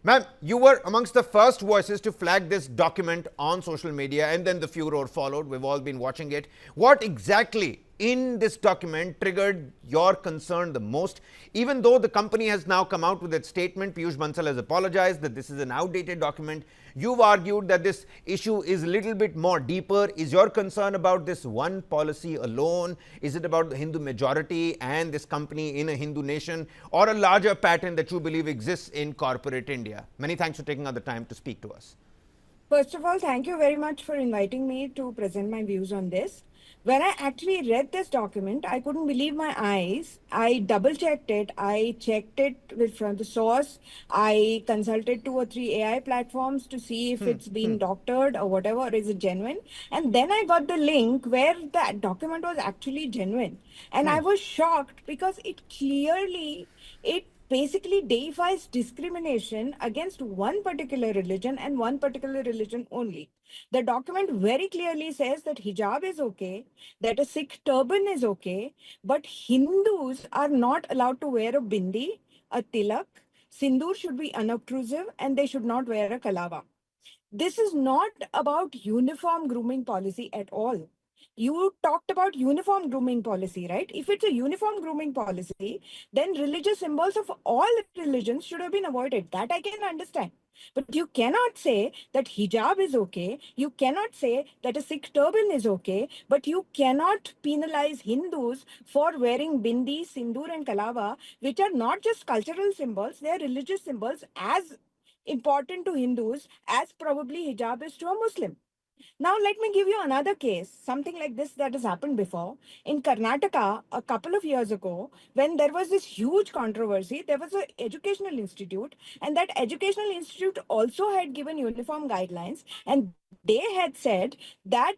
Ma'am, you were amongst the first voices to flag this document on social media, and then the furor followed. We've all been watching it. What exactly in this document triggered your concern the most? Even though the company has now come out with its statement, Piyush Bansal has apologized that this is an outdated document. You've argued that this issue is a little bit more deeper. Is your concern about this one policy alone? Is it about the Hindu majority and this company in a Hindu nation, or a larger pattern that you believe exists in corporate India? Many thanks for taking out the time to speak to us. First of all, thank you very much for inviting me to present my views on this. When I actually read this document, I couldn't believe my eyes. I double checked it. I checked it from the source. I consulted 2 or 3 AI platforms to see if it's been doctored or whatever, or is it genuine. And then I got the link where the document was actually genuine. And I was shocked because it basically deifies discrimination against one particular religion and one particular religion only. The document very clearly says that hijab is okay, that a Sikh turban is okay, but Hindus are not allowed to wear a bindi, a tilak, sindoor should be unobtrusive, and they should not wear a kalava. This is not about uniform grooming policy at all. You talked about uniform grooming policy, right? If it's a uniform grooming policy, then religious symbols of all religions should have been avoided. That I can understand. But you cannot say that hijab is okay. You cannot say that a Sikh turban is okay. But you cannot penalize Hindus for wearing bindi, sindoor, and kalava, which are not just cultural symbols, they are religious symbols as important to Hindus as probably hijab is to a Muslim. Now, let me give you another case, something like this that has happened before. In Karnataka, a couple of years ago, when there was this huge controversy, there was an educational institute, and that educational institute also had given uniform guidelines, and they had said that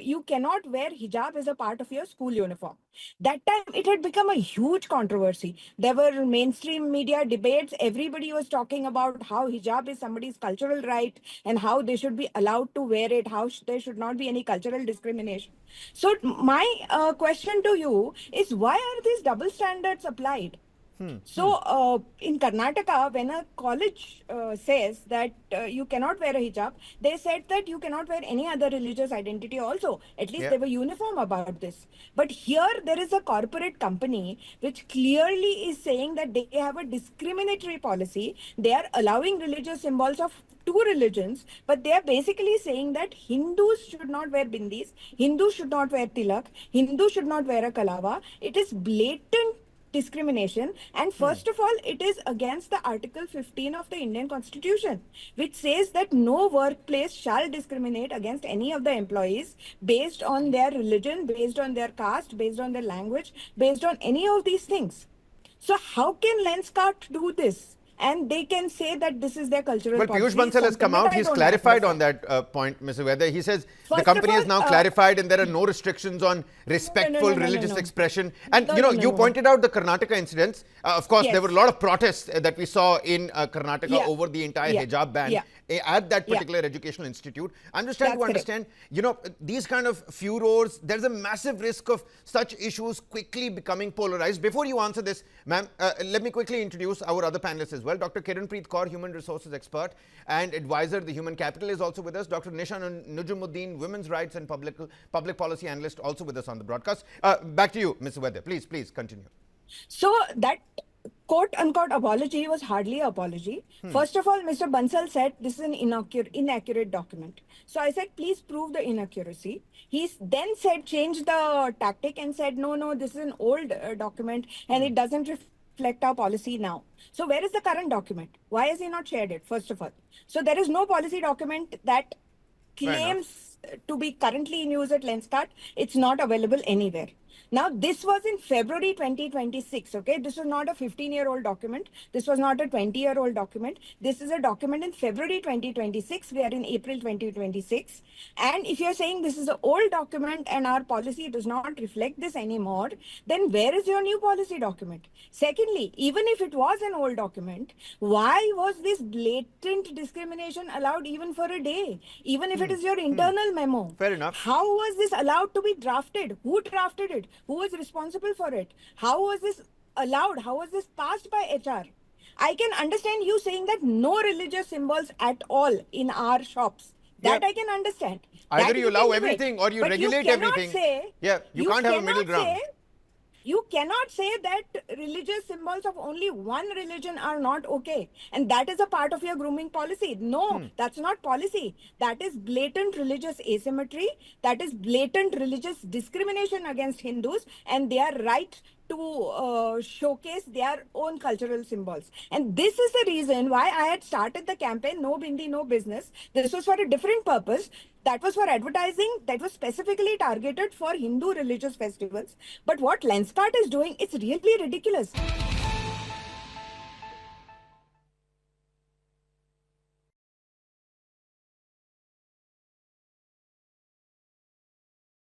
you cannot wear hijab as a part of your school uniform. That time, it had become a huge controversy. There were mainstream media debates. Everybody was talking about how hijab is somebody's cultural right and how they should be allowed to wear it, how there should not be any cultural discrimination. So, my question to you is, why are these double standards applied? So, in Karnataka, when a college says that you cannot wear a hijab, they said that you cannot wear any other religious identity also. At least Yeah. they were uniform about this. But here, there is a corporate company which clearly is saying that they have a discriminatory policy. They are allowing religious symbols of two religions, but they are basically saying that Hindus should not wear bindis, Hindus should not wear tilak, Hindus should not wear a kalava. It is blatant discrimination, and first of all, it is against the Article 15 of the Indian Constitution, which says that no workplace shall discriminate against any of the employees based on their religion, based on their caste, based on their language, based on any of these things. So how can Lenskart do this? And they can say that this is their cultural Well, Piyush policy, is Bansal has something come that out. I He's don't clarified on understand. that point, Mr. Vedder. He says the First of company all, has now clarified and there are no restrictions on respectful religious no. expression. And, No, you know, no, no, you no. pointed out the Karnataka incidents. Of course, there were a Yes. lot of protests that we saw in Karnataka Yeah. over the entire Yeah. hijab ban Yeah. at that Yeah. particular educational institute. I'm just trying That's to correct. understand, you know, these kind of furors, there's a massive risk of such issues quickly becoming polarized. Before you answer this, ma'am, let me quickly introduce our other panelists as well. Dr. Kiranpreet Kaur, human resources expert and advisor, the human capital, is also with us. Dr. Nishan Nujumuddin, women's rights and public policy analyst, also with us on the broadcast. Back to you, Mr. Vedder. Please continue. So that quote unquote apology was hardly an apology. First of all, Mr. Bansal said this is an inaccurate document. So I said, please prove the inaccuracy. He then said, change the tactic and said, no, this is an old document and it doesn't reflect our policy now. So where is the current document? Why has he not shared it, first of all? So there is no policy document that Fair enough. claims to be currently in use at Lenskart. It's not available anywhere. Now, this was in February 2026, okay? This was not a 15-year-old document. This was not a 20-year-old document. This is a document in February 2026. We are in April 2026. And if you're saying this is an old document and our policy does not reflect this anymore, then where is your new policy document? Secondly, even if it was an old document, why was this blatant discrimination allowed even for a day? Even if it is your internal memo, Fair enough. how was this allowed to be drafted? Who drafted it? Who was responsible for it? How was this allowed? How was this passed by HR? I can understand you saying that no religious symbols at all in our shops. That Yeah. I can understand. Either That you you can allow do it. everything or you But you regulate cannot everything. say, Yeah, you you can't have a middle cannot ground. say you cannot say that religious symbols of only one religion are not okay and that is a part of your grooming policy. No, that's not policy. That is blatant religious asymmetry. That is blatant religious discrimination against Hindus and their right to showcase their own cultural symbols. And this is the reason why I had started the campaign No Bindi, No Business. This was for a different purpose. That was for advertising that was specifically targeted for Hindu religious festivals. But what Lenskart is doing, it's really ridiculous.